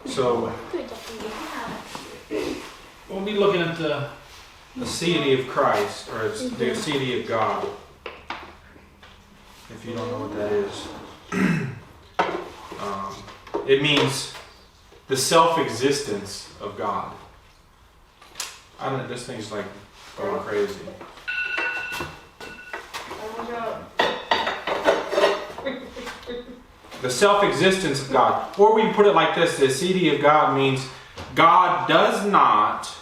So we'll be looking at the Aseity of Christ, or the Aseity of God, if you don't know what that is. It means the self-existence of God. I don't know, this thing's like going crazy. The self-existence of God. Or we can put it like this: the Aseity of God means God does not,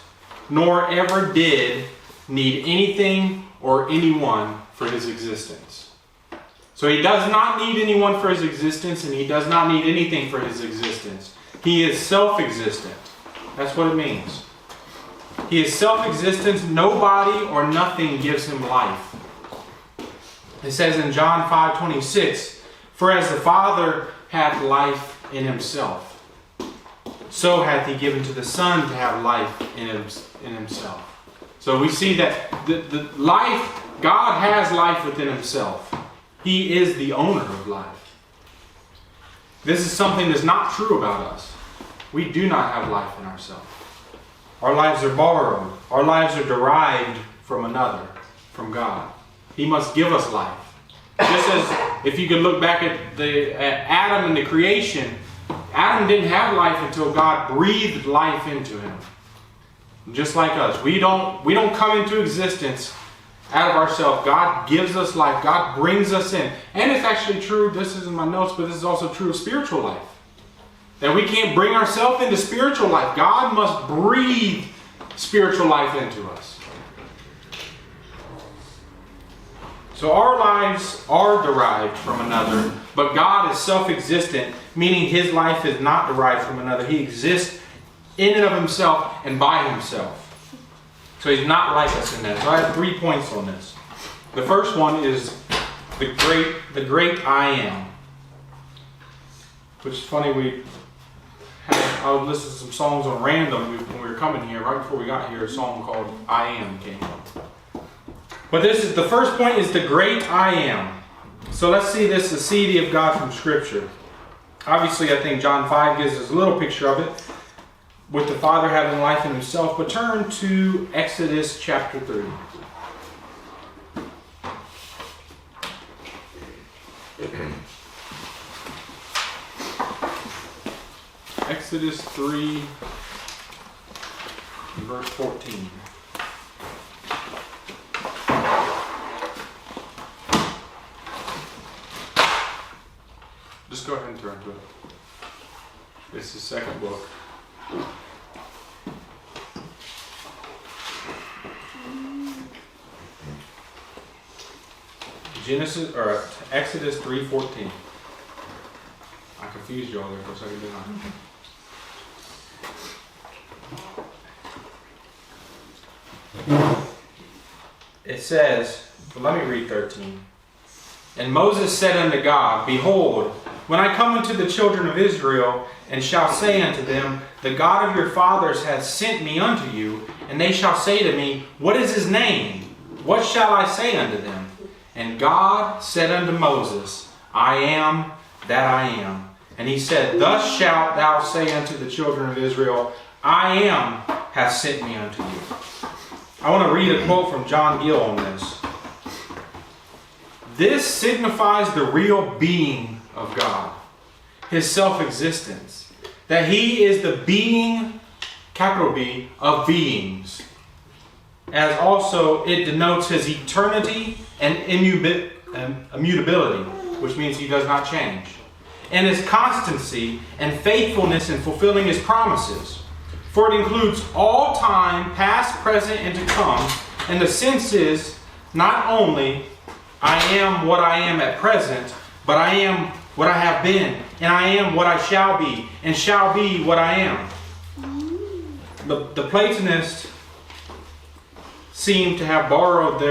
nor ever did, need anything or anyone for his existence. So he does not need anyone for his existence, and he does not need anything for his existence. He is self-existent. That's what it means. He is self-existent. Nobody or nothing gives him life. It says in John 5:26, "For as the Father hath life in himself, so hath he given to the Son to have life in himself." So we see that the life, God has life within himself. He is the owner of life. This is something that's not true about us. We do not have life in ourselves. Our lives are borrowed. Our lives are derived from another, from God. He must give us life. Just as if you could look back at Adam and the creation, Adam didn't have life until God breathed life into him. Just like us. We don't come into existence out of ourselves. God gives us life. God brings us in. And it's actually true, this is in my notes, but this is also true of spiritual life. That we can't bring ourselves into spiritual life. God must breathe spiritual life into us. So our lives are derived from another, but God is self-existent, meaning his life is not derived from another. He exists in and of himself and by himself. So he's not like us in that. So I have 3 points on this. The first one is the great I am. Which is funny, I was listening to some songs on random when we were coming here. Right before we got here, a song called I Am came up. But the first point is the great I am. So let's see this Aseity of God from Scripture. Obviously, I think John 5 gives us a little picture of it, with the Father having life in himself. But turn to Exodus chapter 3. Exodus 3, verse 14. Just go ahead and turn to it. It's the second book. Exodus 3:14. I confused you all there for a second, didn't I? It says, well, let me read 13. "And Moses said unto God, Behold, when I come unto the children of Israel, and shall say unto them, The God of your fathers hath sent me unto you, and they shall say to me, What is his name? What shall I say unto them? And God said unto Moses, I am that I am. And he said, Thus shalt thou say unto the children of Israel, I am hath sent me unto you." I want to read a quote from John Gill on this. "This signifies the real being of God, his self-existence, that he is the being, capital B, of beings, as also it denotes his eternity and immutability, which means he does not change, and his constancy and faithfulness in fulfilling his promises. For it includes all time, past, present, and to come, and the sense is not only I am what I am at present, but I am what I have been, and I am what I shall be, and shall be what I am." The Platonists seem to have borrowed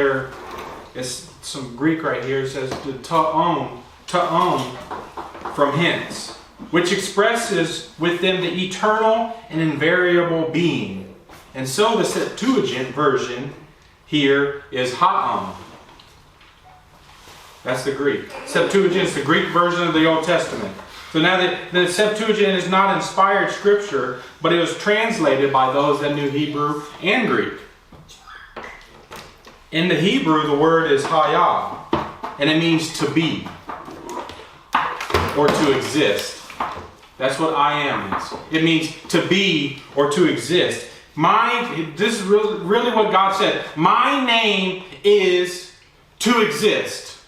it's some Greek right here. It says ta'on from hence, which expresses with them the eternal and invariable being. And so the Septuagint version here is ha'on. That's the Greek. Septuagint is the Greek version of the Old Testament. So now the Septuagint is not inspired scripture, but it was translated by those that knew Hebrew and Greek. In the Hebrew, the word is hayah, and it means to be or to exist. That's what I am means. It means to be or to exist. This is really what God said. My name is to exist.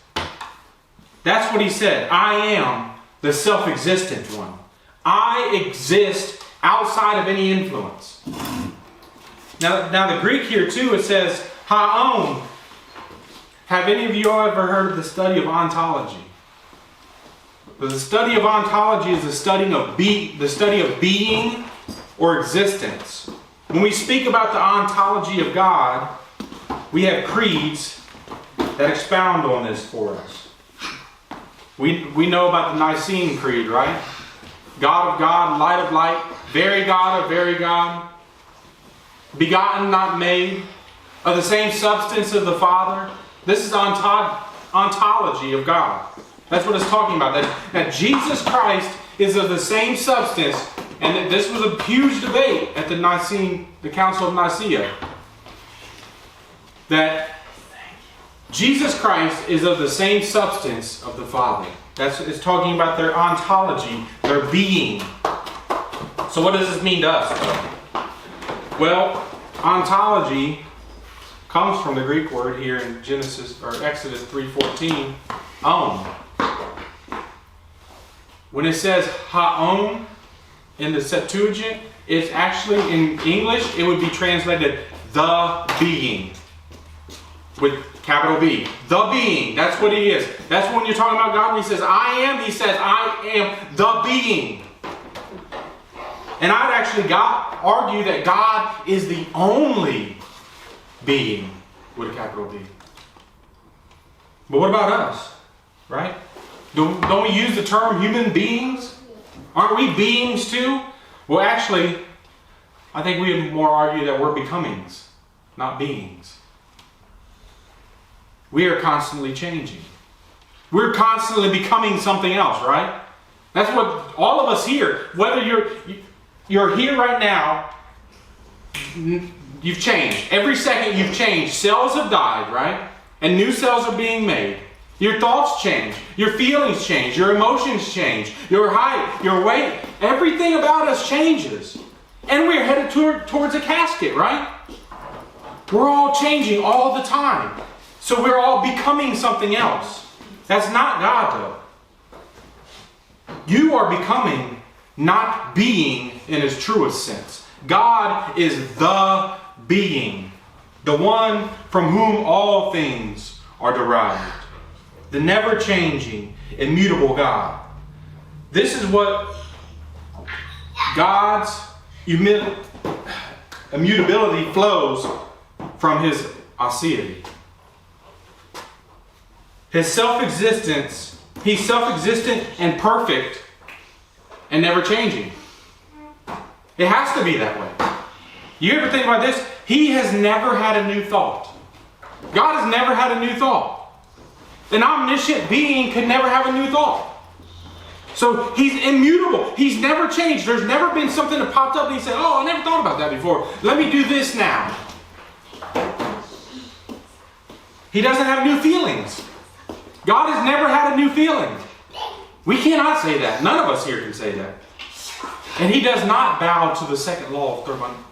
That's what he said. I am the self-existent one. I exist outside of any influence. Now the Greek here too, it says haon. Have any of you ever heard of the study of ontology? The study of ontology is the study of being or existence. When we speak about the ontology of God, we have creeds that expound on this for us. We know about the Nicene Creed, right? God of God, light of light, very God of very God, begotten, not made, of the same substance of the Father. This is ontology of God. That's what it's talking about. That Jesus Christ is of the same substance, and this was a huge debate at the Council of Nicaea. That Jesus Christ is of the same substance of the Father. It's talking about their ontology, their being. So what does this mean to us? Well, ontology comes from the Greek word here in Exodus 3:14, on. When it says haon in the Septuagint, it's actually in English, it would be translated the being. With capital B. The being. That's what he is. That's when you're talking about God. When he says, I am, he says, I am the being. And I'd actually argue that God is the only being with a capital B. But what about us? Right? Don't we use the term human beings? Aren't we beings too? Well, actually, I think we would more argue that we're becomings, not beings. We are constantly changing. We're constantly becoming something else, right? That's what all of us here, whether you're here right now, you've changed. Every second you've changed. Cells have died, right? And new cells are being made. Your thoughts change. Your feelings change. Your emotions change. Your height, your weight. Everything about us changes. And we're headed towards a casket, right? We're all changing all the time. So we're all becoming something else. That's not God, though. You are becoming, not being in its truest sense. God is the being, the one from whom all things are derived. The never-changing, immutable God. This is what God's immutability flows from his aseity. His self-existence, he's self-existent and perfect and never changing. It has to be that way. You ever think about this? He has never had a new thought. God has never had a new thought. An omniscient being could never have a new thought. So he's immutable. He's never changed. There's never been something that popped up and he said, oh, I never thought about that before. Let me do this now. He doesn't have new feelings. God has never had a new feeling. We cannot say that. None of us here can say that. And he does not bow to the second law of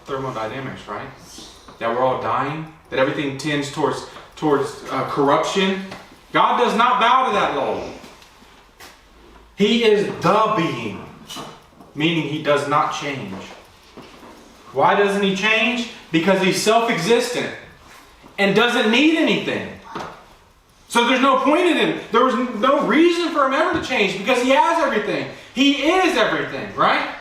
thermodynamics, right? That we're all dying. That everything tends towards corruption. God does not bow to that law. He is the being. Meaning he does not change. Why doesn't he change? Because he's self-existent. And doesn't need anything. So there's no point in him. There was no reason for him ever to change because he has everything. He is everything, right?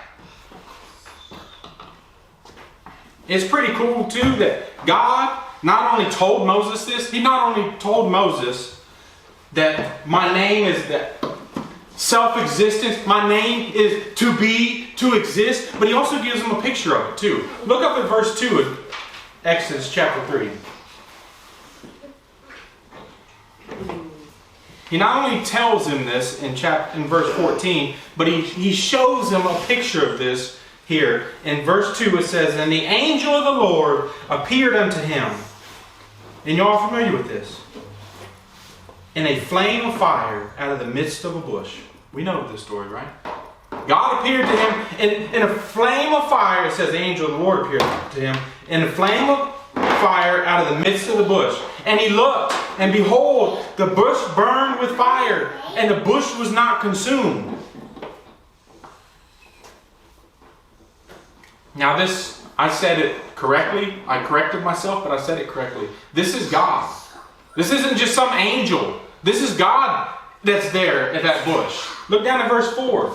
It's pretty cool too that God not only told Moses this, he not only told Moses that my name is that self-existence, my name is to be, to exist, but he also gives him a picture of it too. Look up at verse 2 of Exodus chapter 3. He not only tells him this in verse 14, but he shows him a picture of this here. In verse 2 it says, "And the angel of the Lord appeared unto him." And y'all are familiar with this. "In a flame of fire out of the midst of a bush." We know this story, right? God appeared to him in a flame of fire. It says the angel of the Lord appeared to him in a flame of fire out of the midst of the bush. "And he looked, and behold, the bush burned with fire, and the bush was not consumed." Now this, I said it correctly. I corrected myself, but I said it correctly. This is God. This isn't just some angel. This is God that's there at that bush. Look down at verse 4.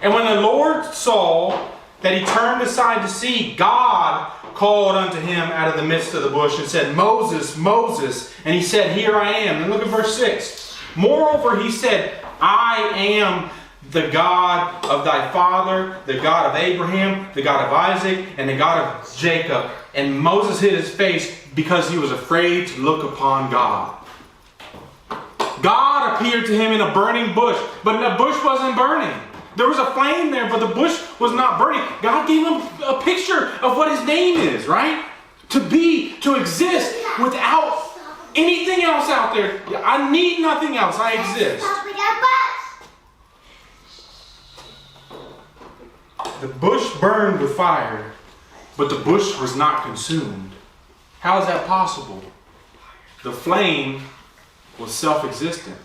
"And when the Lord saw that he turned aside to see, God called unto him out of the midst of the bush and said, Moses, Moses. And he said, Here I am." And look at verse 6. "Moreover, he said, I am the God of thy father, the God of Abraham, the God of Isaac, and the God of Jacob." And Moses hid his face because he was afraid to look upon God. God appeared to him in a burning bush, but the bush wasn't burning. There was a flame there, but the bush was not burning. God gave him a picture of what his name is, right? To exist without anything else out there. I need nothing else. I exist. The bush burned with fire, but the bush was not consumed. How is that possible? The flame was self-existent.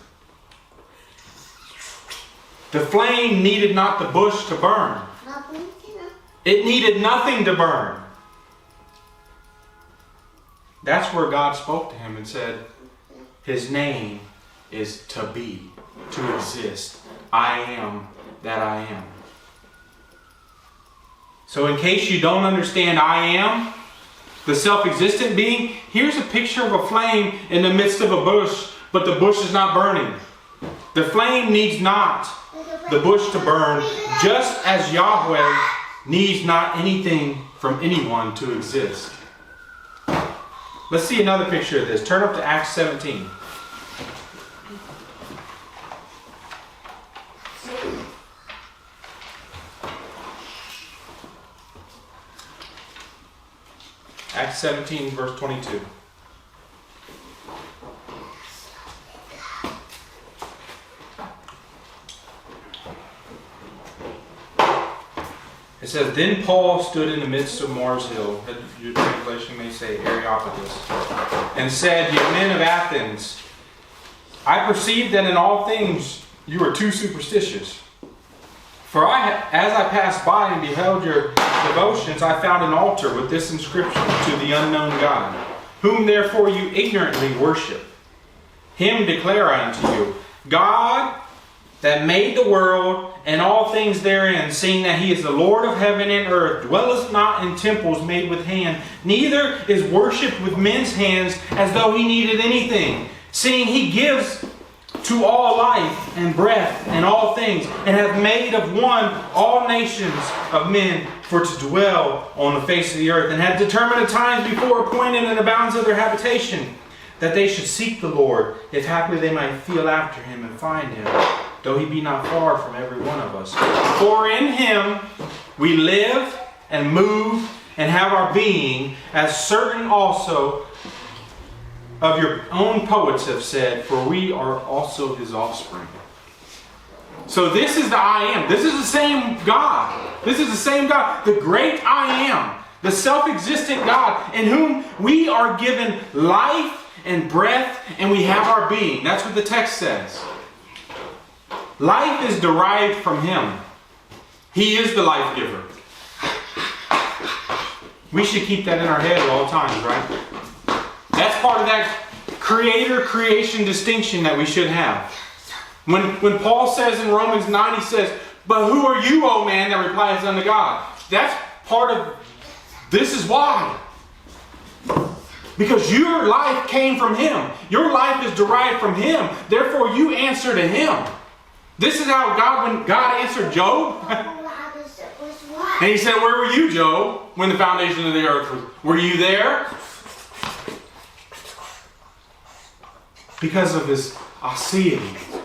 The flame needed not the bush to burn. It needed nothing to burn. That's where God spoke to him and said, his name is to be, to exist. I am that I am. So in case you don't understand I am, the self-existent being, here's a picture of a flame in the midst of a bush, but the bush is not burning. The flame needs not the bush to burn, just as Yahweh needs not anything from anyone to exist. Let's see another picture of this. Turn up to Acts 17. Acts 17, verse 22. It says, "Then Paul stood in the midst of Mars Hill," your translation may say Areopagus, "and said, Ye men of Athens, I perceive that in all things you are too superstitious. For as I passed by and beheld your devotions, I found an altar with this inscription, To the unknown God, whom therefore you ignorantly worship. Him declare I unto you, God that made the world and all things therein, seeing that he is the Lord of heaven and earth, dwelleth not in temples made with hand, neither is worshipped with men's hands as though he needed anything, seeing he gives to all life and breath and all things, and hath made of one all nations of men for to dwell on the face of the earth, and hath determined the times before appointed and the bounds of their habitation, that they should seek the Lord, if haply they might feel after him and find him, though he be not far from every one of us. For in him we live and move and have our being, as certain also of your own poets have said, for we are also his offspring." So this is the I am. This is the same God. This is the same God. The great I am. The self-existent God in whom we are given life and breath and we have our being. That's what the text says. Life is derived from him. He is the life giver. We should keep that in our head at all times, right? That's part of that creator-creation distinction that we should have. When Paul says in Romans 9, he says, "But who are you, O man, that replies unto God?" That's part of, this is why. Because your life came from him. Your life is derived from him. Therefore, you answer to him. This is how God, when God answered Job, and he said, "Where were you, Job, when the foundation of the earth was? Were you there?" Because of his aseity.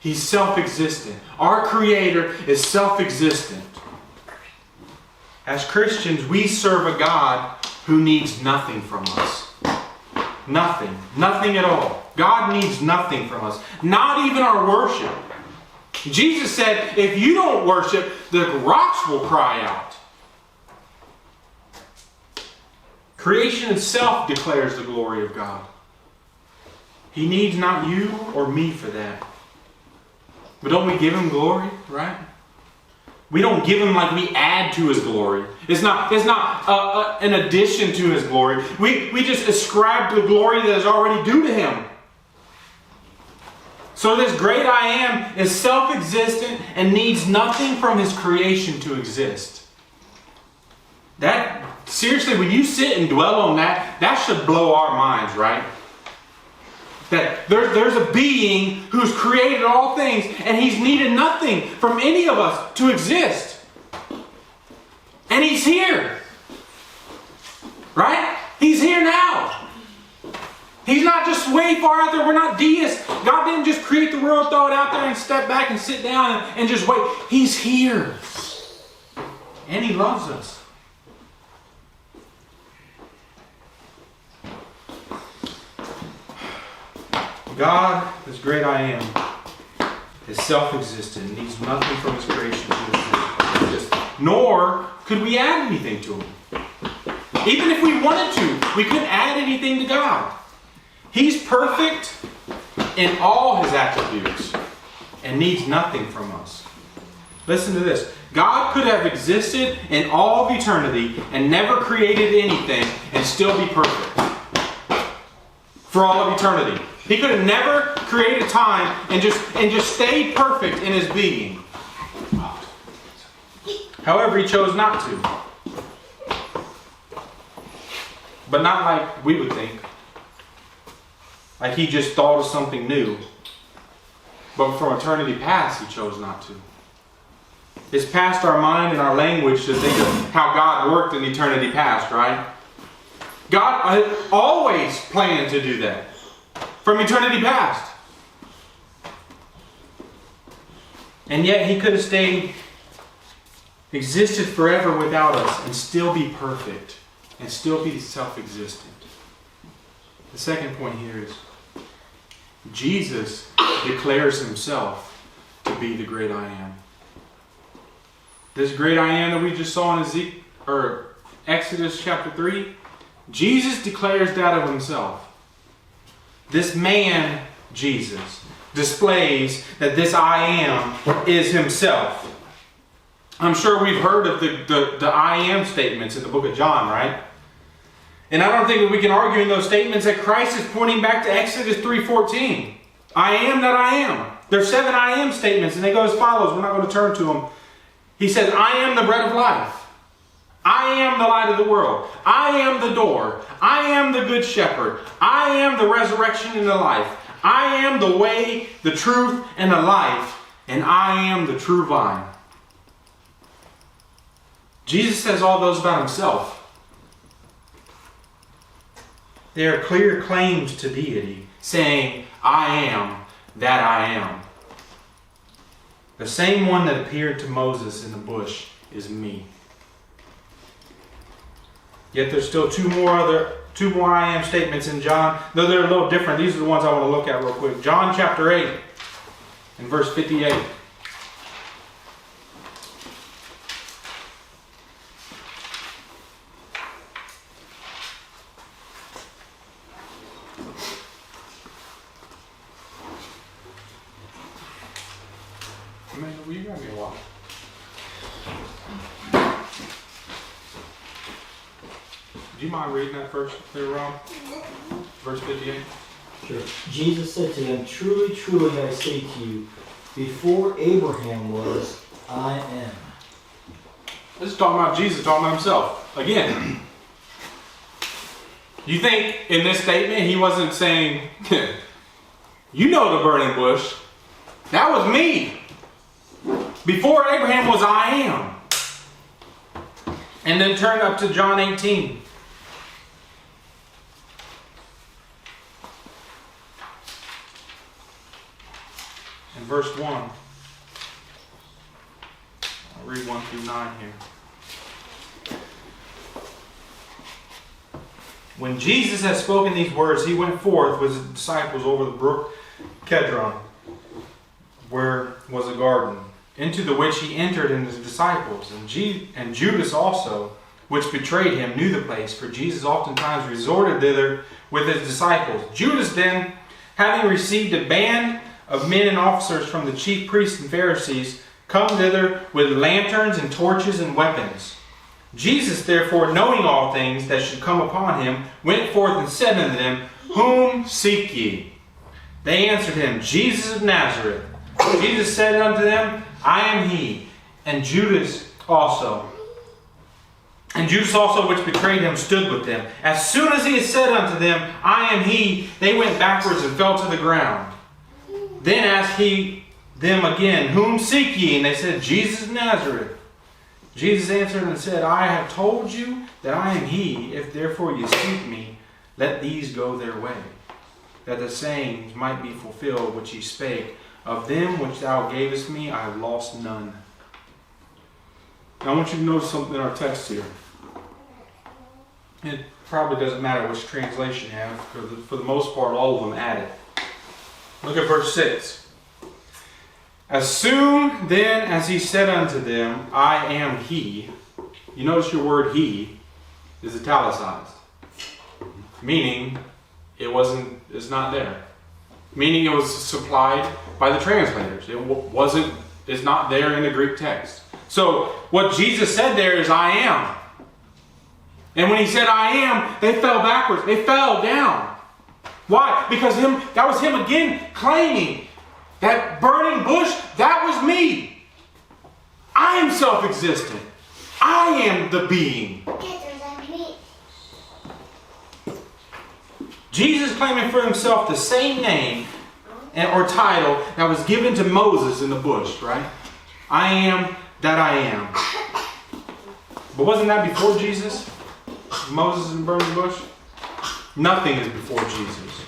He's self-existent. Our Creator is self-existent. As Christians, we serve a God who needs nothing from us. Nothing. Nothing at all. God needs nothing from us. Not even our worship. Jesus said, if you don't worship, the rocks will cry out. Creation itself declares the glory of God. He needs not you or me for that. But don't we give Him glory, right? We don't give Him like we add to His glory. It's not an addition to His glory. We just ascribe the glory that is already due to Him. So this great I Am is self-existent and needs nothing from His creation to exist. That, seriously, when you sit and dwell on that, that should blow our minds, right? That there's a being who's created all things and He's needed nothing from any of us to exist. And He's here. Right? He's here now. He's not just way far out there. We're not deists. God didn't just create the world, throw it out there and step back and sit down and just wait. He's here. And He loves us. God, this great I Am, is self-existent, needs nothing from His creation to exist. Nor could we add anything to Him. Even if we wanted to, we couldn't add anything to God. He's perfect in all His attributes and needs nothing from us. Listen to this. God could have existed in all of eternity and never created anything and still be perfect. For all of eternity. He could have never created time and just stayed perfect in His being. However, He chose not to. But not like we would think. Like He just thought of something new. But from eternity past, He chose not to. It's past our mind and our language to think of how God worked in eternity past, right? God always planned to do that. From eternity past. And yet He could have existed forever without us and still be perfect and still be self-existent. The second point here is Jesus declares Himself to be the great I Am. This great I Am that we just saw in Exodus chapter 3, Jesus declares that of Himself. This man, Jesus, displays that this I Am is Himself. I'm sure we've heard of the I Am statements in the book of John, right? And I don't think that we can argue in those statements that Christ is pointing back to Exodus 3:14. I am that I am. There's 7 I Am statements, and they go as follows. We're not going to turn to them. He says, I am the bread of life. I am the light of the world. I am the door. I am the good shepherd. I am the resurrection and the life. I am the way, the truth, and the life. And I am the true vine. Jesus says all those about Himself. They are clear claims to deity, saying, I am that I am. The same one that appeared to Moses in the bush is me. Yet there's still two more I Am statements in John, though they're a little different. These are the ones I want to look at real quick. John chapter 8 and verse 58. You got me a while. Do you mind reading that first there, Rob? Verse 58? Sure. Jesus said to them, truly, truly, I say to you, before Abraham was, I am. This is talking about Jesus, talking about Himself. Again. You think in this statement He wasn't saying, you know the burning bush. That was me. Before Abraham was, I am. And then turn up to John 18. verse 1. I'll read 1 through 9 here. When Jesus had spoken these words, he went forth with his disciples over the brook Kedron, where was a garden, into the which he entered and his disciples. And Judas also, which betrayed him, knew the place, for Jesus oftentimes resorted thither with his disciples. Judas then, having received a band of men and officers from the chief priests and Pharisees, come thither with lanterns and torches and weapons. Jesus, therefore, knowing all things that should come upon him, went forth and said unto them, Whom seek ye? They answered him, Jesus of Nazareth. Jesus said unto them, I am he. And Judas also, which betrayed him, stood with them. As soon as he had said unto them, I am he, they went backwards and fell to the ground. Then asked he them again, Whom seek ye? And they said, Jesus of Nazareth. Jesus answered and said, I have told you that I am he. If therefore you seek me, let these go their way, that the sayings might be fulfilled which he spake, Of them which thou gavest me, I have lost none. Now I want you to notice something in our text here. It probably doesn't matter which translation you have, because for the most part, all of them add it. Look at verse 6. As soon then as he said unto them, I am he. You notice your word he is italicized. Meaning it's not there. Meaning it was supplied by the translators. It's not there in the Greek text. So what Jesus said there is I am. And when he said I am, they fell backwards. They fell down. Why? Because that was him again claiming that burning bush, that was me. I am self-existent. I am the being. Jesus claiming for himself the same name or title that was given to Moses in the bush, right? I am that I am. But wasn't that before Jesus? Moses and burning bush? Nothing is before Jesus.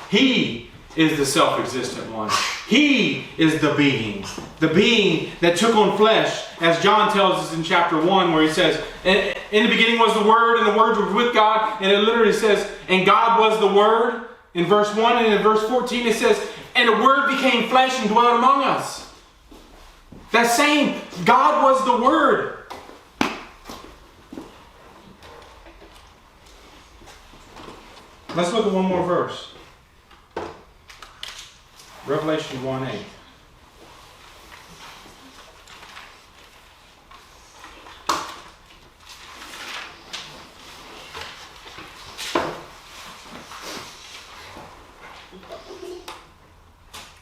He is the self-existent one. He is the being that took on flesh, as John tells us in chapter 1, where he says, in the beginning was the Word, and the Word was with God, and it literally says, and God was the Word, in verse 1, and in verse 14 it says, and the Word became flesh and dwelt among us. That same God was the Word. Let's look at one more verse. Revelation 1:8.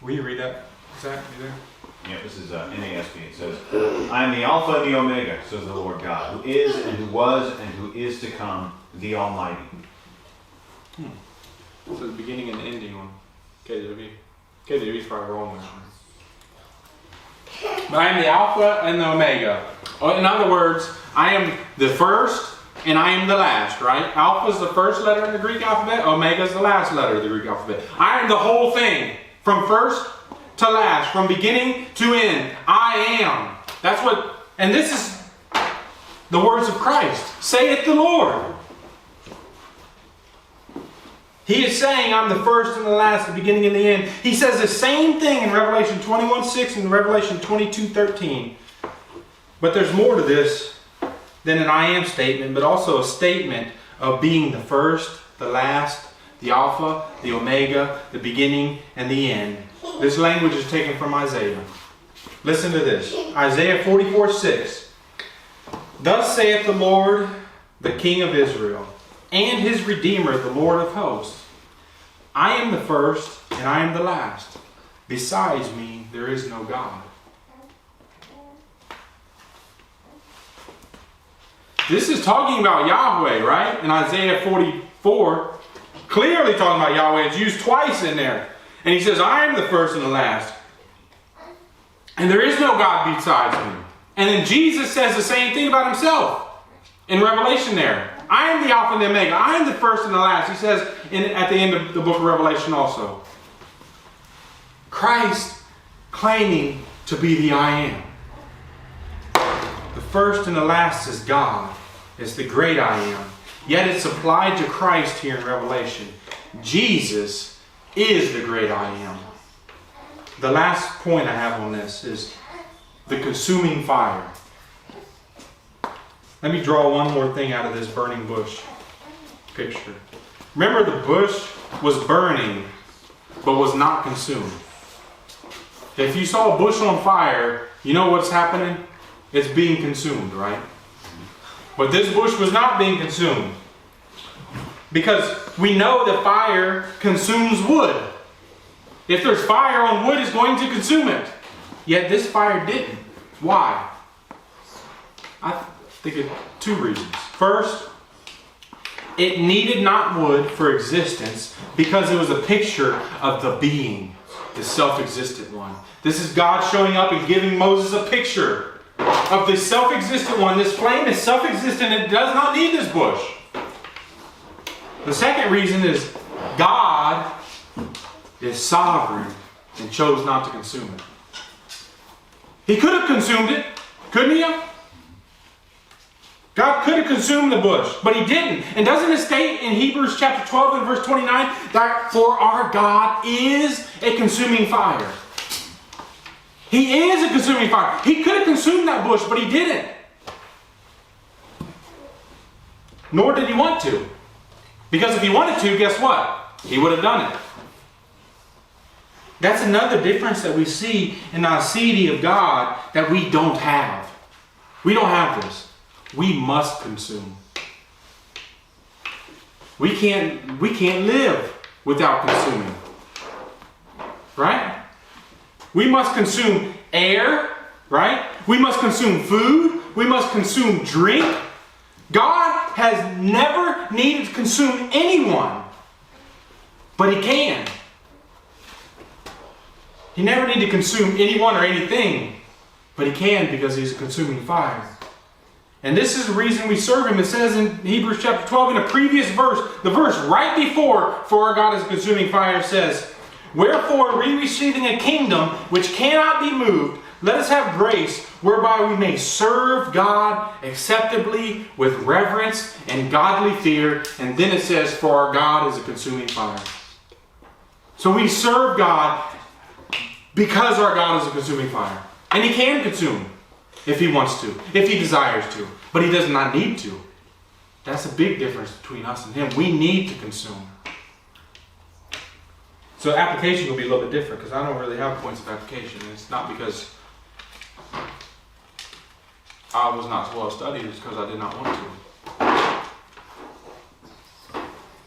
Will you read that? Zach, you there? Yeah, this is NASB. It says, I am the Alpha and the Omega, says the Lord God, who is and who was and who is to come, the Almighty. So the beginning and the ending one. KJV. KJV is probably wrong with that one. But I am the Alpha and the Omega. In other words, I am the first and I am the last, right? Alpha is the first letter in the Greek alphabet. Omega is the last letter of the Greek alphabet. I am the whole thing. From first to last. From beginning to end. I am. That's what, and this is the words of Christ. Saith the Lord. He is saying, I'm the first and the last, the beginning and the end. He says the same thing in Revelation 21:6 and Revelation 22:13. But there's more to this than an I am statement, but also a statement of being the first, the last, the Alpha, the Omega, the beginning, and the end. This language is taken from Isaiah. Listen to this. Isaiah 44:6. Thus saith the Lord, the King of Israel, and his Redeemer, the Lord of hosts. I am the first, and I am the last. Besides me, there is no God. This is talking about Yahweh, right? In Isaiah 44, clearly talking about Yahweh. It's used twice in there. And he says, I am the first and the last. And there is no God besides me. And then Jesus says the same thing about himself in Revelation there. I am the Alpha and the Omega. I am the first and the last. He says at the end of the book of Revelation also. Christ claiming to be the I am. The first and the last is God. It's the great I am. Yet it's applied to Christ here in Revelation. Jesus is the great I am. The last point I have on this is the consuming fire. Let me draw one more thing out of this burning bush picture. Remember, the bush was burning, but was not consumed. If you saw a bush on fire, you know what's happening? It's being consumed, right? But this bush was not being consumed. Because we know that fire consumes wood. If there's fire on wood, it's going to consume it. Yet this fire didn't. Why? I think of two reasons. First, it needed not wood for existence because it was a picture of the being, the self-existent one. This is God showing up and giving Moses a picture of the self-existent one. This flame is self-existent and it does not need this bush. The second reason is God is sovereign and chose not to consume it. He could have consumed it, couldn't he? God could have consumed the bush, but he didn't. And doesn't it state in Hebrews chapter 12 and verse 29 that for our God is a consuming fire? He is a consuming fire. He could have consumed that bush, but he didn't. Nor did he want to. Because if he wanted to, guess what? He would have done it. That's another difference that we see in the Aseity of God that we don't have. We don't have this. We must consume. We can't live without consuming. Right? We must consume air, right? We must consume food. We must consume drink. God has never needed to consume anyone, but he can. He never needed to consume anyone or anything, but he can because he's a consuming fire. And this is the reason we serve him. It says in Hebrews chapter 12 in a previous verse, the verse right before, for our God is a consuming fire, says, wherefore, we receiving a kingdom which cannot be moved, let us have grace whereby we may serve God acceptably with reverence and godly fear. And then it says, for our God is a consuming fire. So we serve God because our God is a consuming fire. And he can consume if he wants to, if he desires to. But he does not need to. That's a big difference between us and him. We need to consume. So application will be a little bit different because I don't really have points of application. It's not because I was not well studied, it's because I did not want to.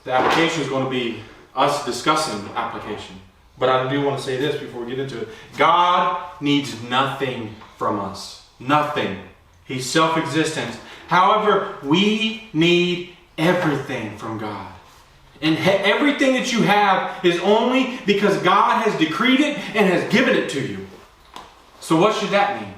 The application is going to be us discussing application. But I do want to say this before we get into it. God needs nothing from us. Nothing. He's self-existent. However, we need everything from God. And everything that you have is only because God has decreed it and has given it to you. So what should that mean?